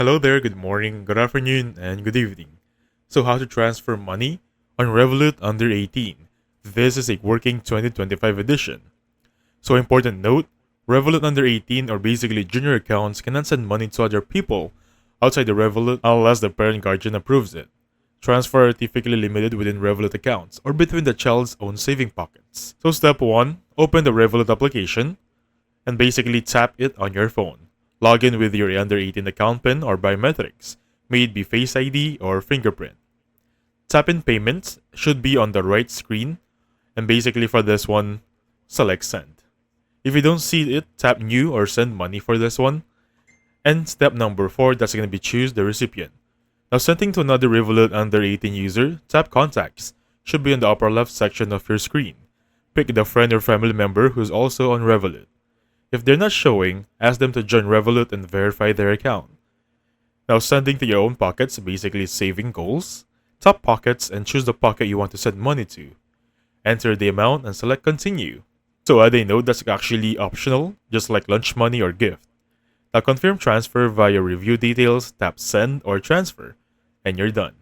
Hello there, good morning, good afternoon, and good evening. So, how to transfer money on Revolut under 18? This is a working 2025 edition. So, important note, Revolut under 18 or basically junior accounts cannot send money to other people outside the Revolut unless the parent guardian approves it. Transfer are typically limited within Revolut accounts or between the child's own saving pockets. So, step 1, open the Revolut application and basically tap it on your phone. Log in with your under 18 account PIN or biometrics, may it be Face ID or fingerprint. Tap in payments should be on the right screen, and basically for this one, select send. If you don't see it, tap new or send money for this one. And step number 4, that's going to be choose the recipient. Now sending to another Revolut under 18 user, tap contacts, should be in the upper left section of your screen. Pick the friend or family member who's also on Revolut. If they're not showing, ask them to join Revolut and verify their account. Now sending to your own pockets, basically saving goals. Tap pockets and choose the pocket you want to send money to. Enter the amount and select continue. So add a note that's actually optional, just like lunch money or gift. Now confirm transfer via review details, tap send or transfer, and you're done.